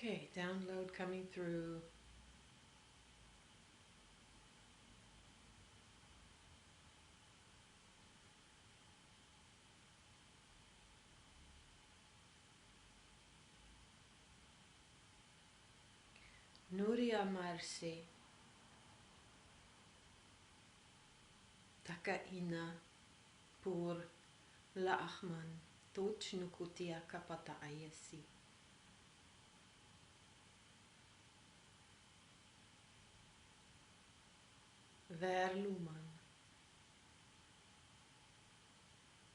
Okay, download coming through. Nuria Marsi. Taka ina por la ahman. Toch nukutia kapata ayesi. Verluman.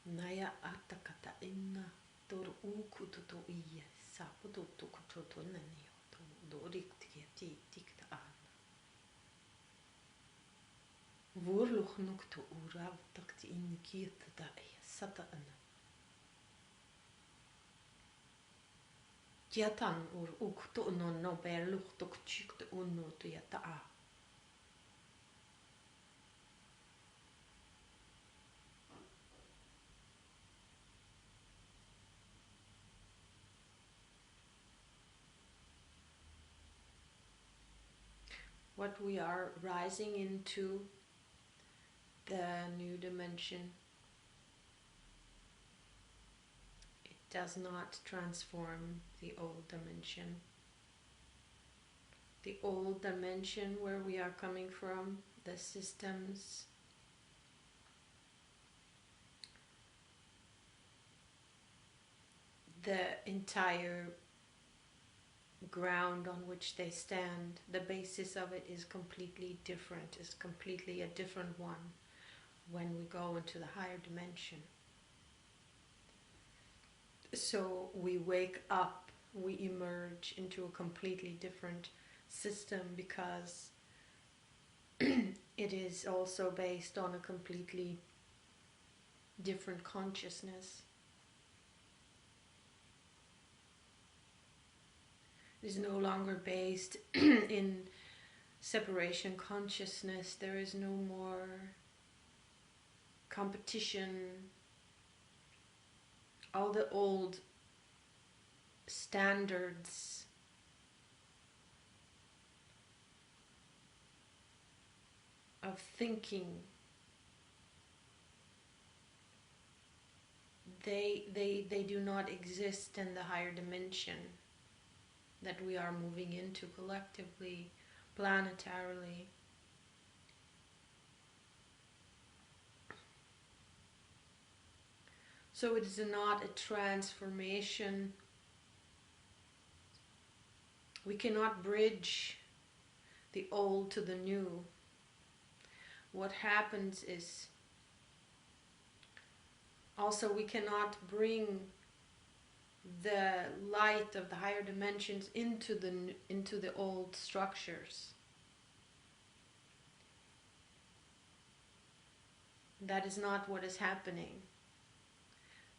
Naya atakata ina tor ukututo iye. Saputo tukutoto nanio. Doriktia ti tikta an. Voorlog nukto urav takti in kieta da sata ana. Kiatan ur ukto no berlug tok chikte unno to yata a. What we are rising into, the new dimension, it does not transform the old dimension. The old dimension where we are coming from, the systems, the entire ground on which they stand, the basis of it is completely different, is completely a different one when we go into the higher dimension. So we wake up, we emerge into a completely different system because it is also based on a completely different consciousness. It is no longer based in separation consciousness. There is no more competition. All the old standards of thinking, they do not exist in the higher dimension that we are moving into collectively, planetarily. So it is not a transformation. We cannot bridge the old to the new. What happens is also we cannot bring the light of the higher dimensions into the old structures. That is not what is happening.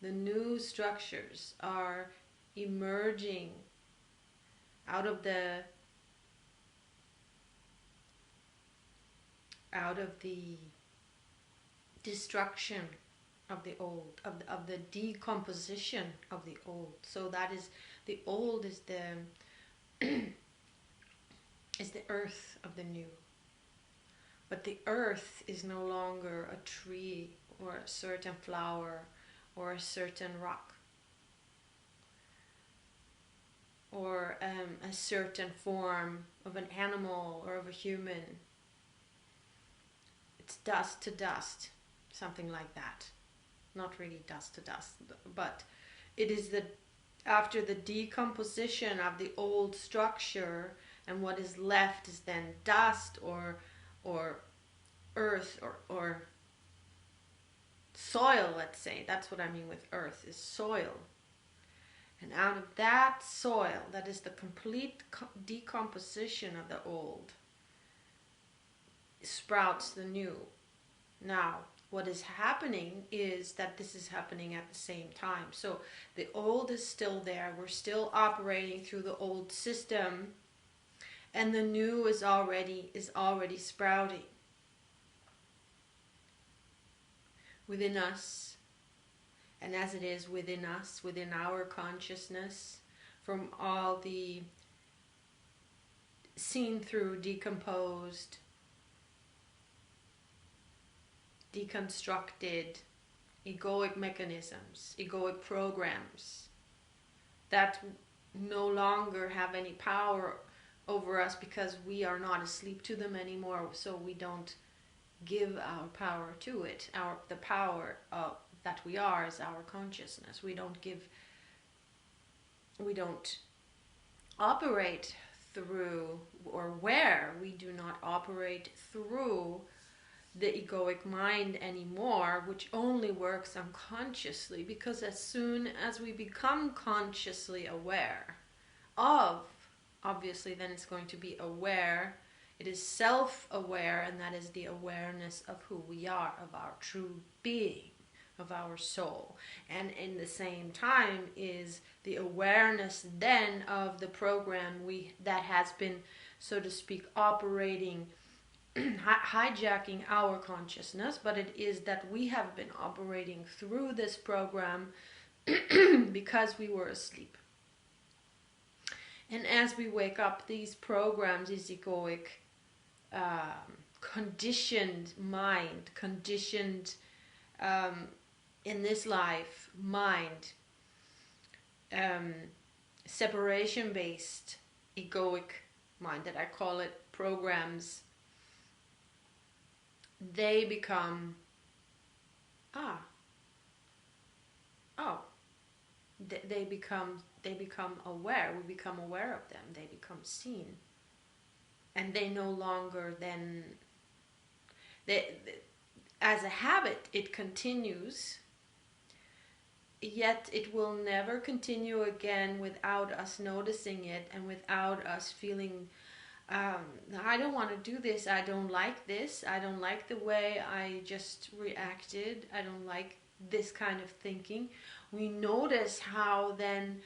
The new structures are emerging out of the destruction of the old, of the decomposition of the old. So that is, the old is the is the earth of the new. But the earth is no longer a tree or a certain flower or a certain rock or a certain form of an animal or of a human. It's dust to dust, something like that. Not really dust to dust, but it is after the decomposition of the old structure, and what is left is then dust or earth or soil, let's say. That's what I mean with earth, is soil. And out of that soil, that is the complete decomposition of the old, sprouts the new. Now, what is happening is that this is happening at the same time. So the old is still there. We're still operating through the old system, and the new is already sprouting within us. And as it is within us, within our consciousness, from all the seen through decomposed, deconstructed egoic mechanisms, egoic programs that no longer have any power over us because we are not asleep to them anymore, so we don't give our power to it. The power that we are is our consciousness. We don't operate through, or where we do not operate through the egoic mind anymore, which only works unconsciously, because as soon as we become consciously aware of, obviously then it's going to be aware, it is self-aware, and that is the awareness of who we are, of our true being, of our soul. And in the same time is the awareness then of the program that has been, so to speak, operating, hijacking our consciousness, but it is that we have been operating through this program because we were asleep. And as we wake up, these programs, these egoic, conditioned mind, conditioned in this life mind, separation-based egoic mind, that I call it programs, they become they become aware. We become aware of them. They become seen, and they no longer then. As a habit, it continues. Yet it will never continue again without us noticing it and without us feeling, I don't want to do this, I don't like this, I don't like the way I just reacted, I don't like this kind of thinking. We notice how then,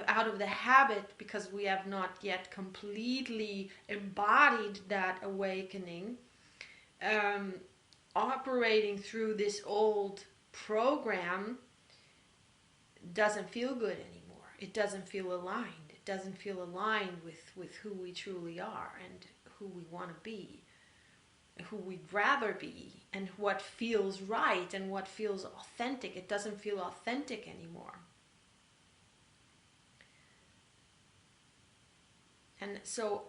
out of the habit, because we have not yet completely embodied that awakening, operating through this old program doesn't feel good anymore. It doesn't feel aligned. It doesn't feel aligned with who we truly are and who we want to be, who we'd rather be, and what feels right and what feels authentic. It doesn't feel authentic anymore. And so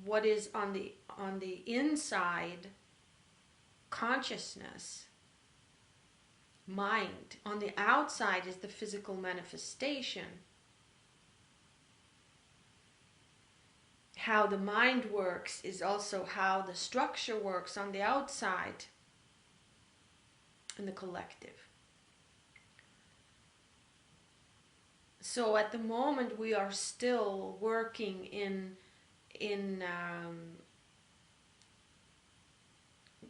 what is on the inside, consciousness, mind, on the outside is the physical manifestation. How the mind works is also how the structure works on the outside in the collective. So at the moment we are still working in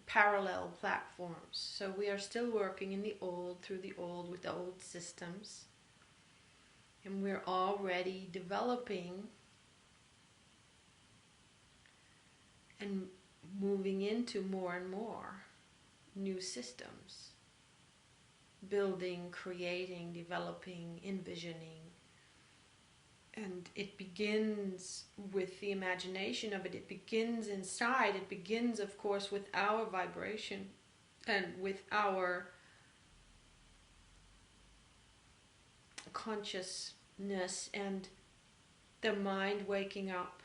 parallel platforms. So we are still working in the old, through the old, with the old systems. And we're already developing and moving into more and more new systems. Building, creating, developing, envisioning. And it begins with the imagination of it. It begins inside. It begins, of course, with our vibration and with our consciousness and the mind waking up,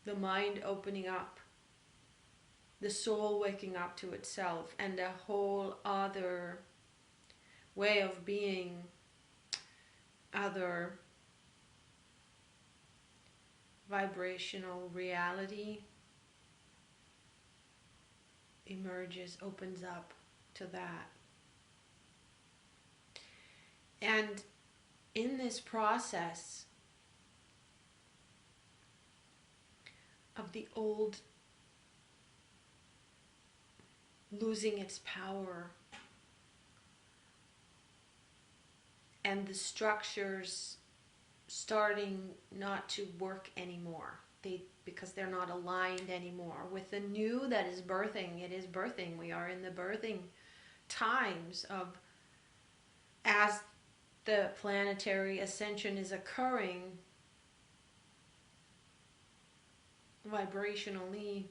the mind opening up, the soul waking up to itself, and a whole other way of being, other vibrational reality emerges, opens up to that. And in this process of the old losing its power and the structures starting not to work anymore, because they're not aligned anymore with the new that is birthing. It is birthing. We are in the birthing times of, as the planetary ascension is occurring, vibrationally,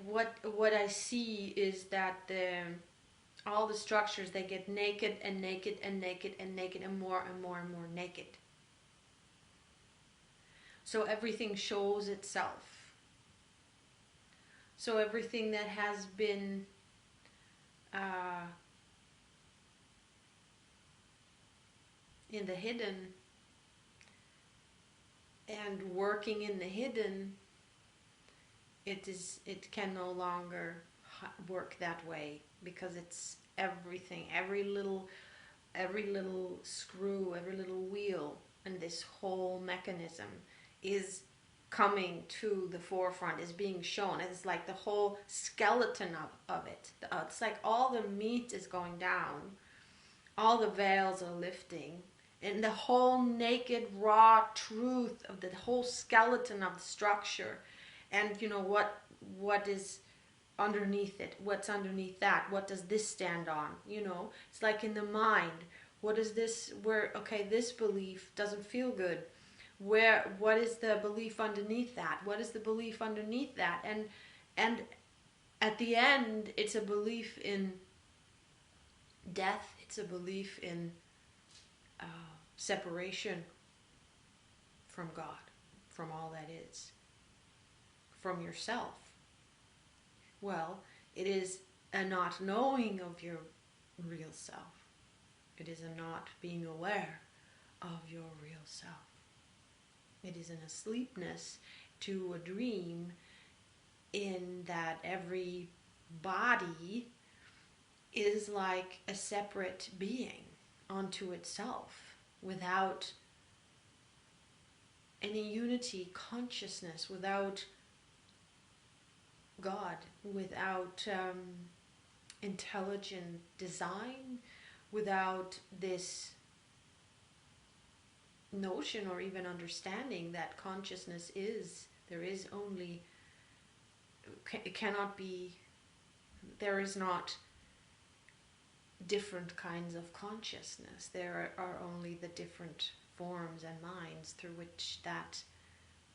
what I see is that all the structures, they get naked and naked and naked and naked and more and more and more naked. So everything shows itself. So everything that has been in the hidden and working in the hidden, it can no longer work that way, because it's everything, every little screw, every little wheel, and this whole mechanism is coming to the forefront, is being shown. It's like the whole skeleton of it. It's like all the meat is going down, all the veils are lifting, and the whole naked raw truth of the whole skeleton of the structure. And you know what is underneath it, what's underneath that, what does this stand on, it's like in the mind, what is this, where, okay, this belief doesn't feel good, what is the belief underneath that, what is the belief underneath that, and at the end, it's a belief in death, it's a belief in separation from God, from all that is, from yourself. Well, it is a not knowing of your real self. It is a not being aware of your real self. It is an asleepness to a dream, in that every body is like a separate being unto itself, without any unity, consciousness, without God, without intelligent design, without this notion or even understanding that consciousness is, there is only, it cannot be, there is not different kinds of consciousness. There are only the different forms and minds through which that,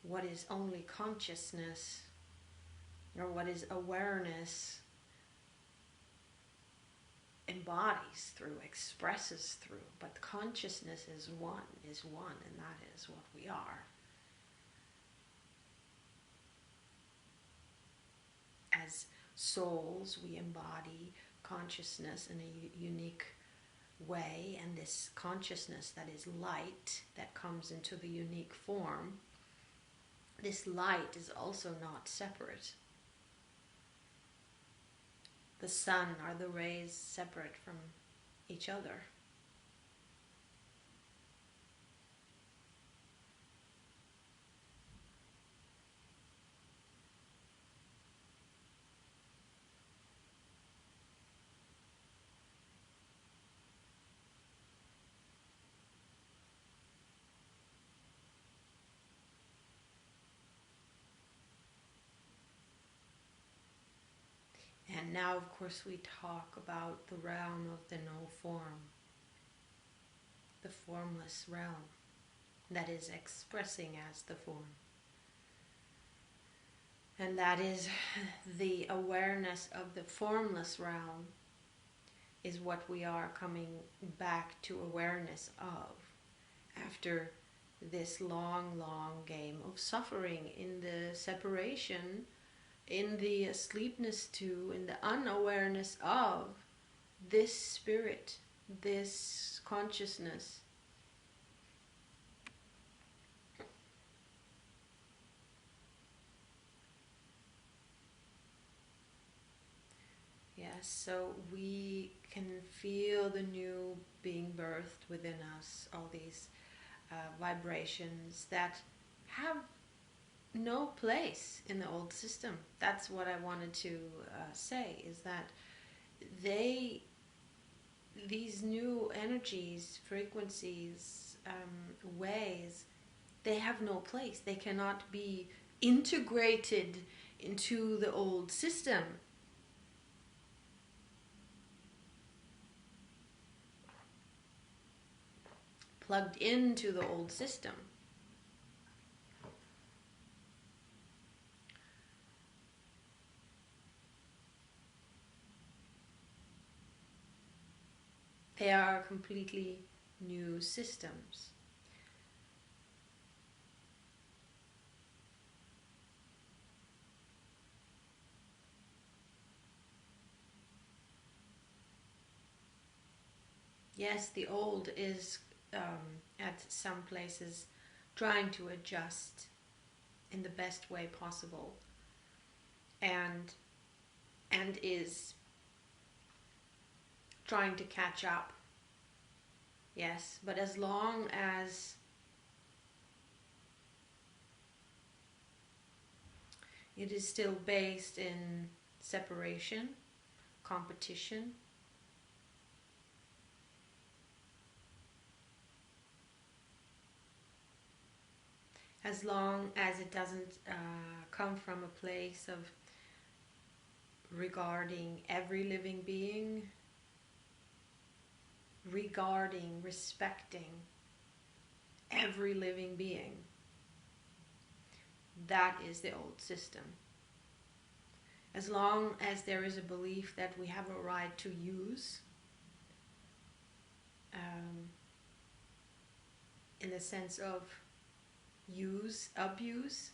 what is only consciousness, or what is awareness, embodies through, expresses through. But consciousness is one, and that is what we are. As souls, we embody consciousness in a unique way, and this consciousness that is light, that comes into the unique form, this light is also not separate. The sun, are the rays separate from each other? And now, of course, we talk about the realm of the no form, the formless realm that is expressing as the form. And that is the awareness of the formless realm, is what we are coming back to awareness of after this long, long game of suffering in the separation, in the asleepness to, in the unawareness of this spirit, this consciousness. Yes, so we can feel the new being birthed within us, all these vibrations that have no place in the old system. That's what I wanted to say, is that these new energies, frequencies, ways, they have no place. They cannot be integrated into the old system. plugged into the old system. They are completely new systems. Yes, the old is at some places trying to adjust in the best way possible, and is trying to catch up. Yes, but as long as it is still based in separation, competition, as long as it doesn't come from a place of regarding every living being, respecting every living being, that is the old system. As long as there is a belief that we have a right to use, in the sense of abuse,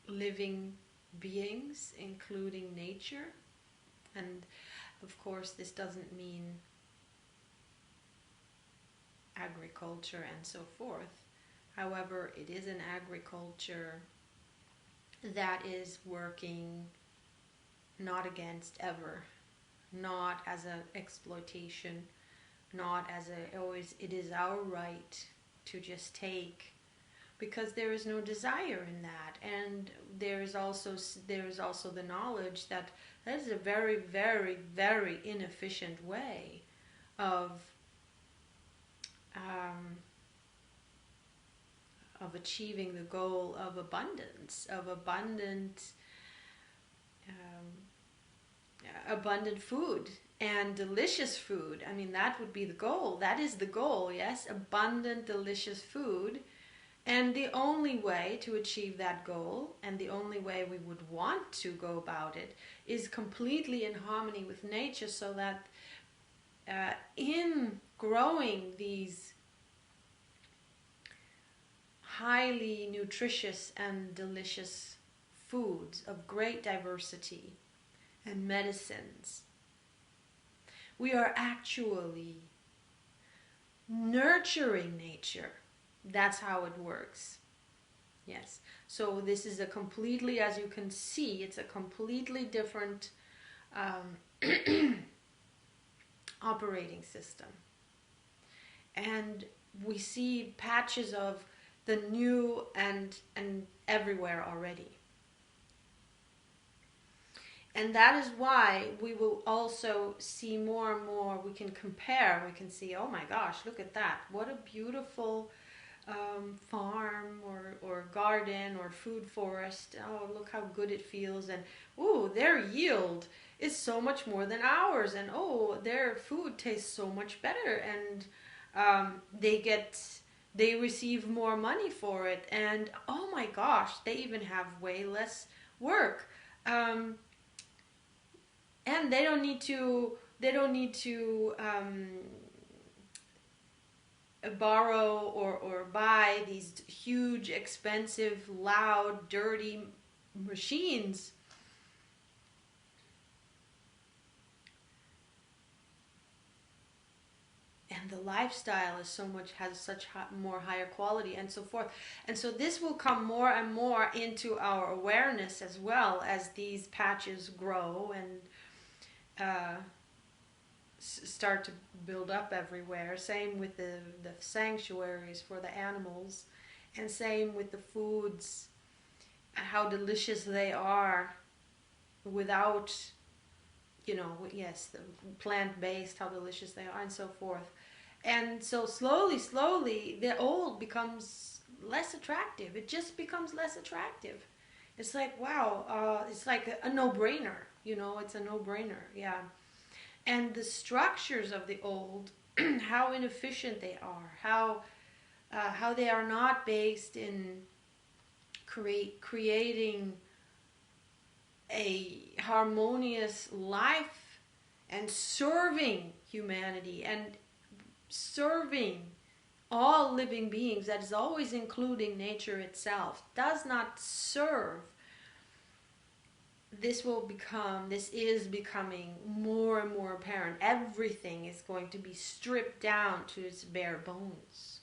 living beings, including nature. And of course, this doesn't mean agriculture and so forth. However, it is an agriculture that is working not against ever, not as an exploitation, not as a always it is our right to just take, because there is no desire in that. And there is also the knowledge that that is a very, very, very inefficient way of achieving the goal of abundance, of abundant food and delicious food. I mean, that would be the goal. That is the goal, yes? Abundant, delicious food. And the only way to achieve that goal, and the only way we would want to go about it, is completely in harmony with nature, so that in growing these highly nutritious and delicious foods of great diversity and medicines, we are actually nurturing nature. That's how it works. Yes. So this is a completely, as you can see, it's a completely different operating system. And we see patches of the new and everywhere already. And that is why we will also see more and more. We can compare. We can see, oh my gosh, look at that. What a beautiful farm or garden or food forest. Oh, look how good it feels. And oh, their yield is so much more than ours. And oh, their food tastes so much better. And they receive more money for it. And oh my gosh, they even have way less work. And they don't need to borrow or buy these huge, expensive, loud, dirty machines. And the lifestyle is has such more higher quality and so forth. And so this will come more and more into our awareness as well as these patches grow and start to build up everywhere. Same with the sanctuaries for the animals, and same with the foods, how delicious they are without, yes, the plant-based, how delicious they are and so forth. And so slowly the old becomes less attractive. It just becomes less attractive. It's like, wow, it's like a no-brainer, it's a no-brainer, yeah. And the structures of the old, how inefficient they are, how they are not based in creating a harmonious life and serving humanity and serving all living beings, that is always including nature itself, does not serve, this is becoming more and more apparent. Everything is going to be stripped down to its bare bones.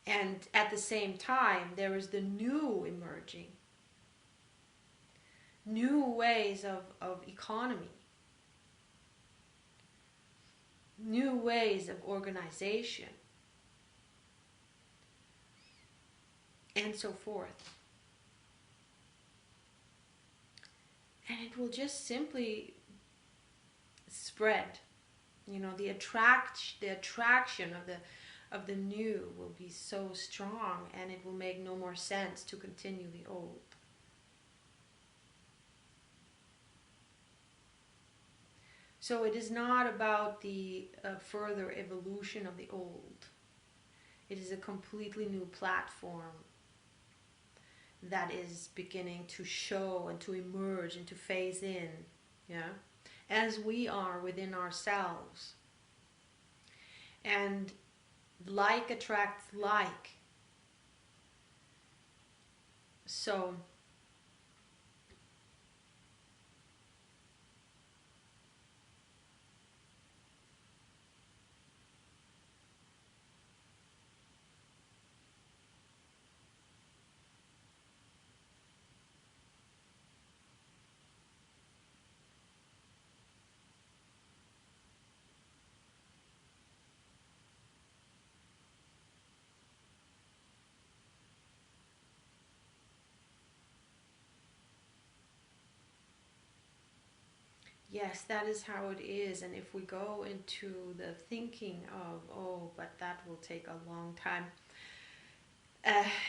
And at the same time, there is the new emerging, new ways of economy, new ways of organization, and so forth. And it will just simply spread. You know, the attraction of the new will be so strong, and it will make no more sense to continue the old. So it is not about the further evolution of the old. It is a completely new platform that is beginning to show and to emerge and to phase in, yeah, as we are within ourselves. And like attracts like. So yes, that is how it is. And if we go into the thinking of, oh, but that will take a long time,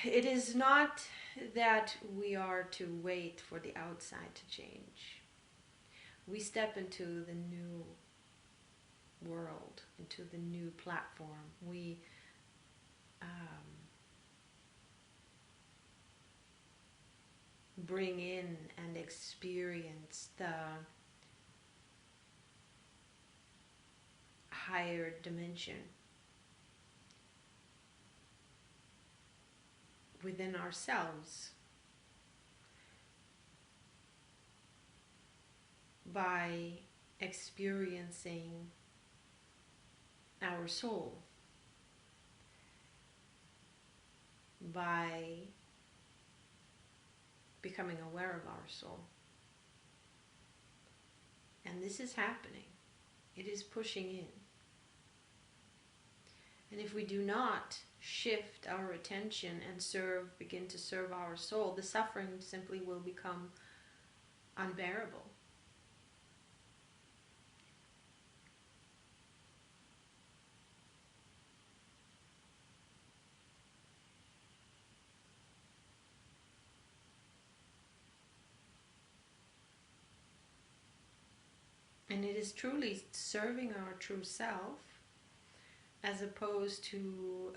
it is not that we are to wait for the outside to change. We step into the new world, into the new platform. We bring in and experience the higher dimension within ourselves by experiencing our soul, by becoming aware of our soul. And this is happening. It is pushing in. And if we do not shift our attention and begin to serve our soul, the suffering simply will become unbearable. And it is truly serving our true self, as opposed to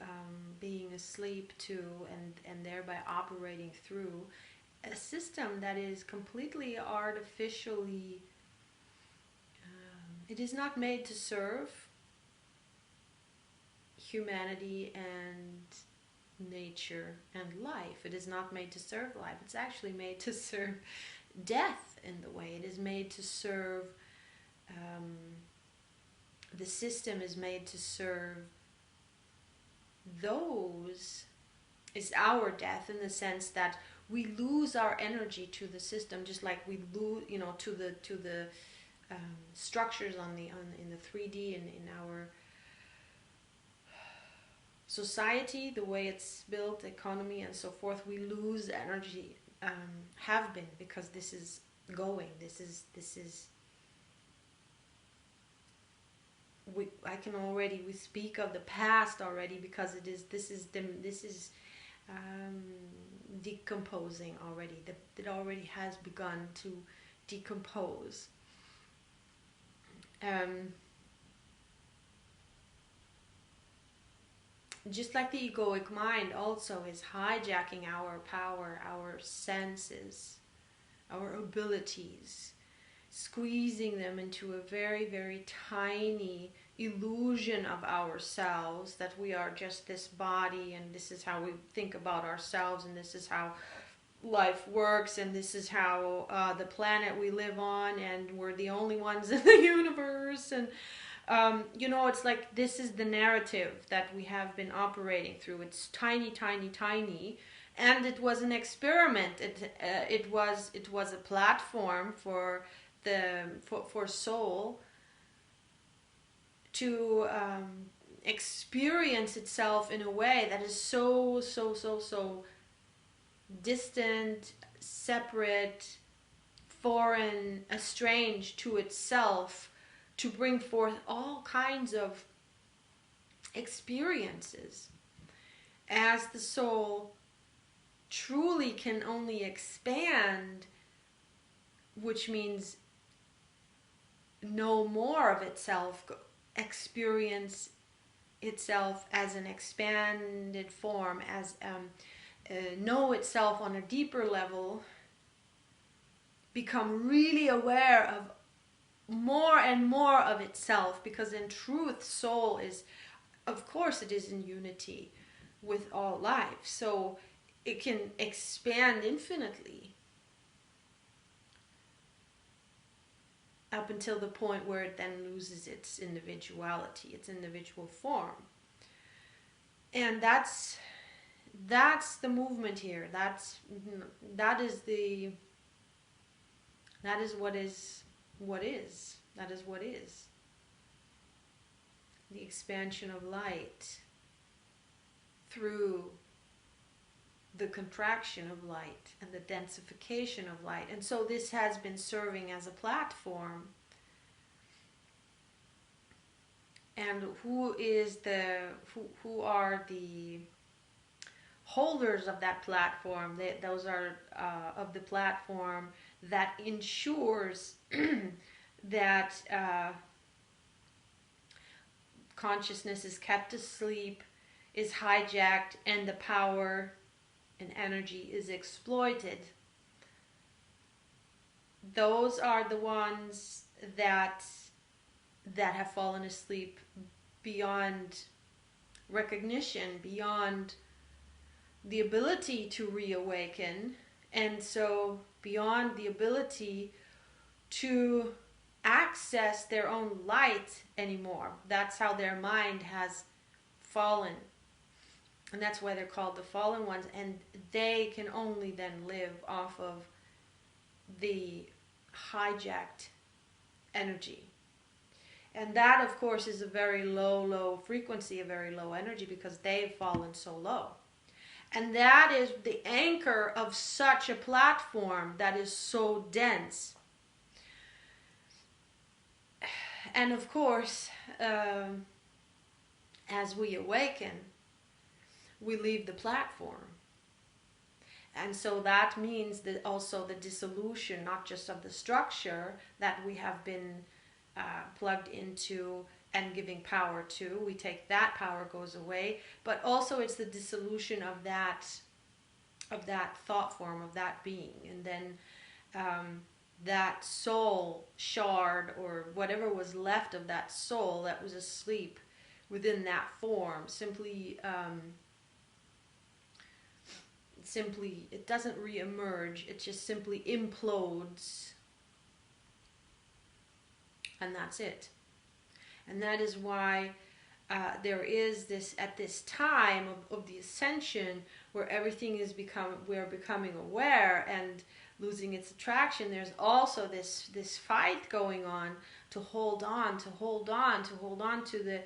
being asleep to and thereby operating through a system that is completely artificially, it is not made to serve humanity and nature and life. It is not made to serve life. It's actually made to serve death in the way. It is made to serve the system is made to serve those, is our death, in the sense that we lose our energy to the system, just like we lose, to the structures in the 3D and in our society, the way it's built, economy and so forth. We lose energy, have been, because this is going. This is we speak of the past already, because this is decomposing already. It already has begun to decompose. Um, just like the egoic mind also is hijacking our power, our senses, our abilities, squeezing them into a very, very tiny illusion of ourselves, that we are just this body and this is how we think about ourselves and this is how life works and this is how the planet we live on and we're the only ones in the universe. And it's like this is the narrative that we have been operating through. It's tiny, tiny, tiny, and it was an experiment. It was a platform for soul to experience itself in a way that is so distant, separate, foreign, estranged to itself, to bring forth all kinds of experiences. As the soul truly can only expand, which means know more of itself, experience itself as an expanded form, as know itself on a deeper level, become really aware of more and more of itself, because in truth soul is, of course, it is in unity with all life, so it can expand infinitely up until the point where it then loses its individuality, its individual form. And that's the movement here. That is what is the expansion of light through the contraction of light and the densification of light. And so this has been serving as a platform. And who are the holders of that platform? Those are of the platform that ensures that consciousness is kept asleep, is hijacked, and the power and energy is exploited. Those are the ones that have fallen asleep beyond recognition, beyond the ability to reawaken, and so beyond the ability to access their own light anymore. That's how their mind has fallen. And that's why they're called the fallen ones. And they can only then live off of the hijacked energy. And that, of course, is a very low frequency, a very low energy, because they've fallen so low. And that is the anchor of such a platform that is so dense. And of course, as we awaken, we leave the platform. And so that means that also the dissolution, not just of the structure that we have been plugged into and giving power to. We take that power, goes away, but also it's the dissolution of that thought form, of that being. And then that soul shard, or whatever was left of that soul that was asleep within that form, simply it doesn't re-emerge, it just simply implodes, and that's it. And that is why there is this, at this time of the ascension, where everything is we're becoming aware and losing its attraction. There's also this fight going on to hold on to the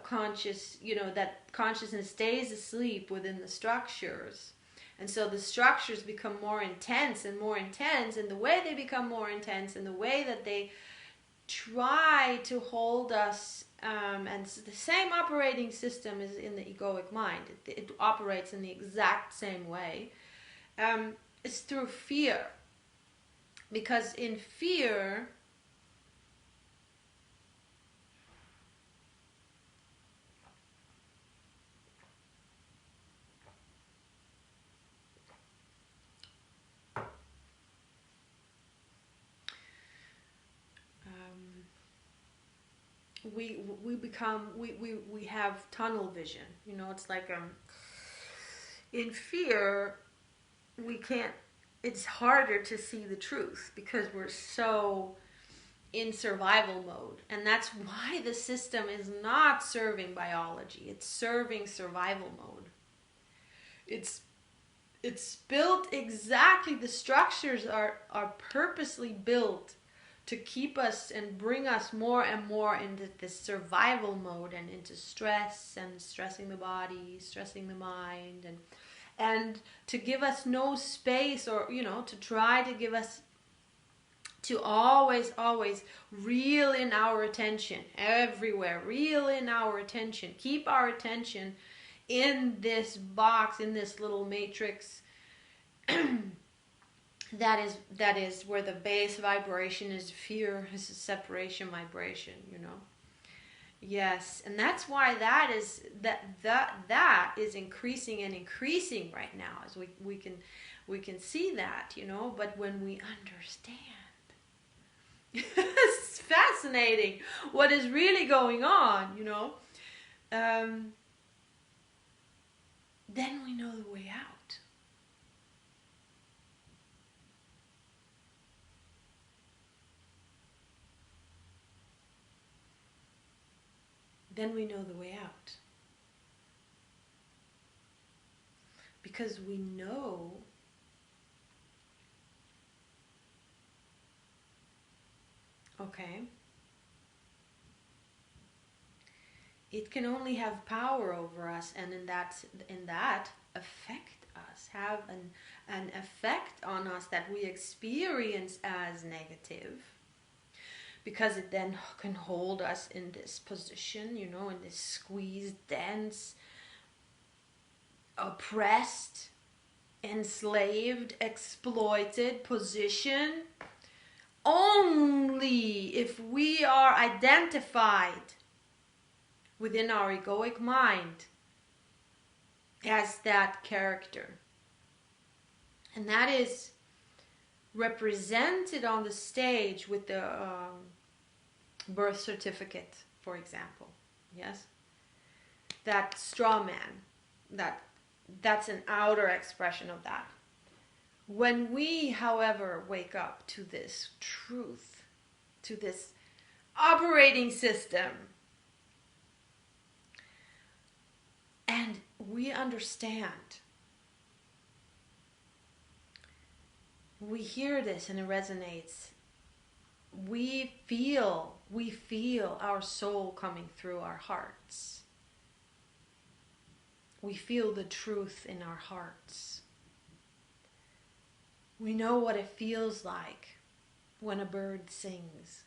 conscious, that consciousness stays asleep within the structures. And so the structures become more intense and more intense, and the way they become more intense, and the way that they try to hold us, and the same operating system is in the egoic mind. It operates in the exact same way. It's through fear. Because in fear, we have tunnel vision. You know, it's like in fear we can't. It's harder to see the truth because we're so in survival mode, and that's why the system is not serving biology. It's serving survival mode. It's built exactly, the structures are purposely built to keep us and bring us more and more into this survival mode and into stress and stressing the body, stressing the mind, and to give us no space, or to try to give us, to always reel in our attention everywhere, reel in our attention, keep our attention in this box, in this little matrix. that is where the base vibration is fear, is a separation vibration. Yes, and that's why that is increasing and increasing right now, as we can see that. But when we understand, it's fascinating what is really going on. Then we know the way out. Then we know the way out. Because we know okay, it can only have power over us, and in that affect us, have an effect on us that we experience as negative, because it then can hold us in this position, in this squeezed, dense, oppressed, enslaved, exploited position, only if we are identified within our egoic mind as that character. And that is represented on the stage with the birth certificate, for example. Yes? That straw man, that's an outer expression of that. When we, however, wake up to this truth, to this operating system, and we understand, we hear this and it resonates, we feel our soul coming through our hearts. We feel the truth in our hearts. We know what it feels like when a bird sings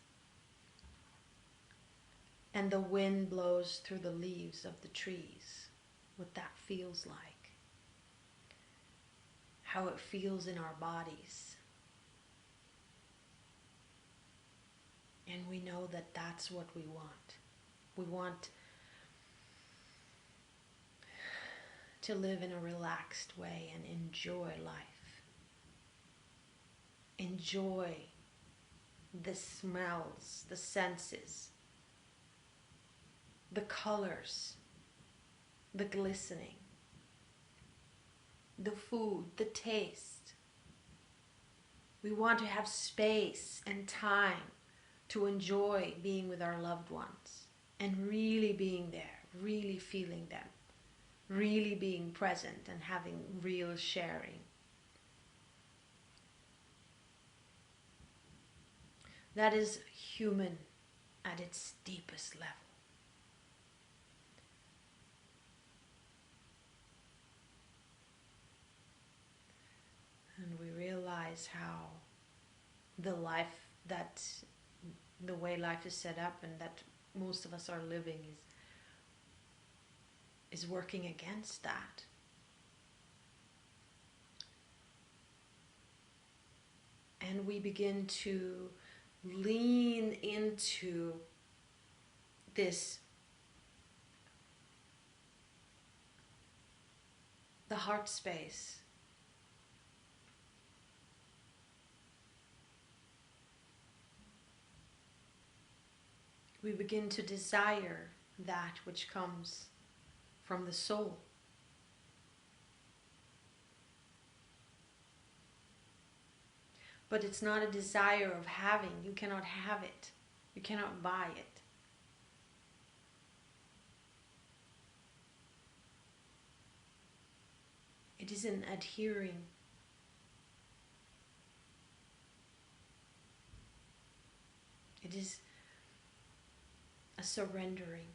and the wind blows through the leaves of the trees, what that feels like, how it feels in our bodies. And we know that that's what we want. We want to live in a relaxed way and enjoy life. Enjoy the smells, the senses, the colors, the glistening, the food, the taste. We want to have space and time to enjoy being with our loved ones and really being there, really feeling them, really being present and having real sharing. That is human at its deepest level. And we realize how the way life is set up and that most of us are living is working against that. And we begin to lean into this, the heart space. We begin to desire that which comes from the soul. But it's not a desire of having. You cannot have it. You cannot buy it. It isn't adhering. It is a surrendering.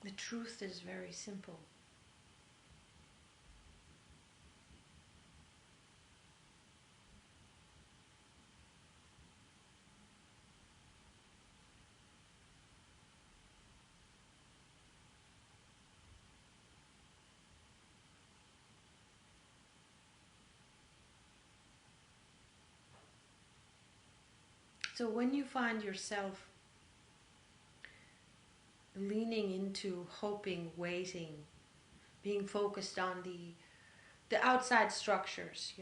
The truth is very simple. So when you find yourself leaning into hoping, waiting, being focused on the outside structures,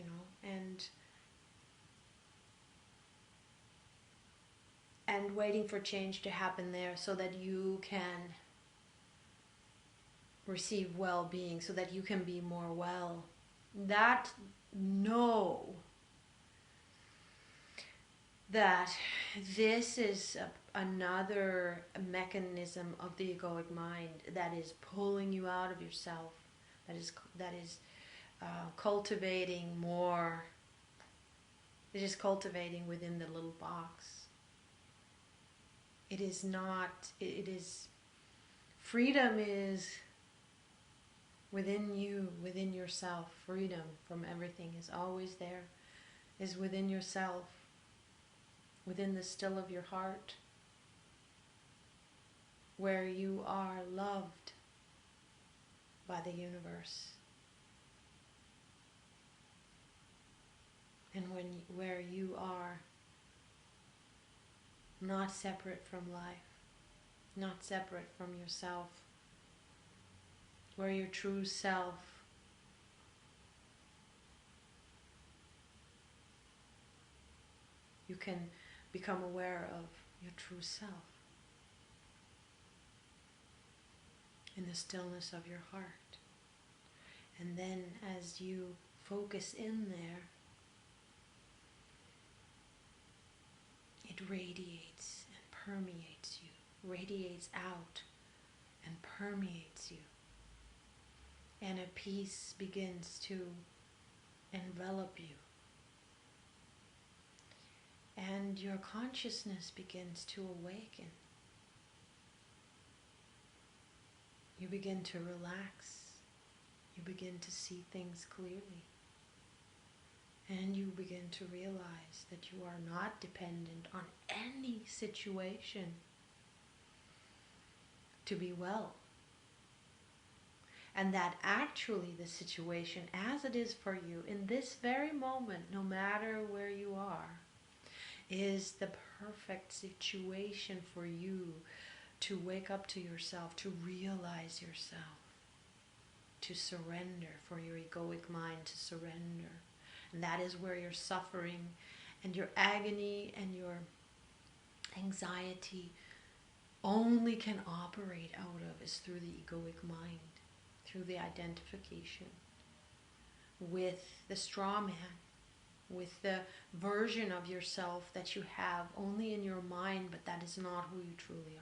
and waiting for change to happen there so that you can receive well-being, so that you can be more well. Know that this is another mechanism of the egoic mind that is pulling you out of yourself, that is cultivating more. It is cultivating within the little box. It is not. It is. Freedom is within you, within yourself. Freedom from everything is always there. Is within yourself. Within the still of your heart, where you are loved by the universe, and where you are not separate from life, not separate from yourself, where your true self you can become aware of your true self in the stillness of your heart. And then as you focus in there, it radiates and permeates you, radiates out and permeates you. And a peace begins to envelop you. And your consciousness begins to awaken. You begin to relax. You begin to see things clearly. And you begin to realize that you are not dependent on any situation to be well. And that actually the situation as it is for you in this very moment, no matter where you are, is the perfect situation for you to wake up to yourself, to realize yourself, to surrender, for your egoic mind to surrender. And that is where your suffering and your agony and your anxiety only can operate out of, is through the egoic mind, through the identification with the straw man, with the version of yourself that you have only in your mind, but that is not who you truly are.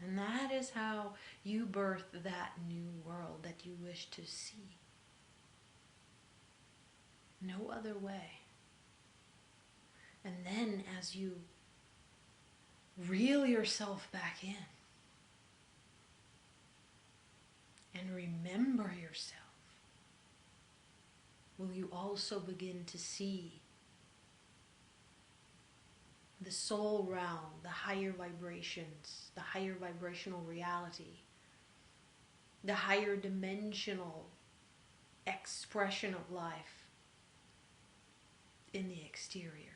And that is how you birth that new world that you wish to see. No other way. And then as you reel yourself back in and remember yourself, will you also begin to see the soul realm, the higher vibrations, the higher vibrational reality, the higher dimensional expression of life in the exterior.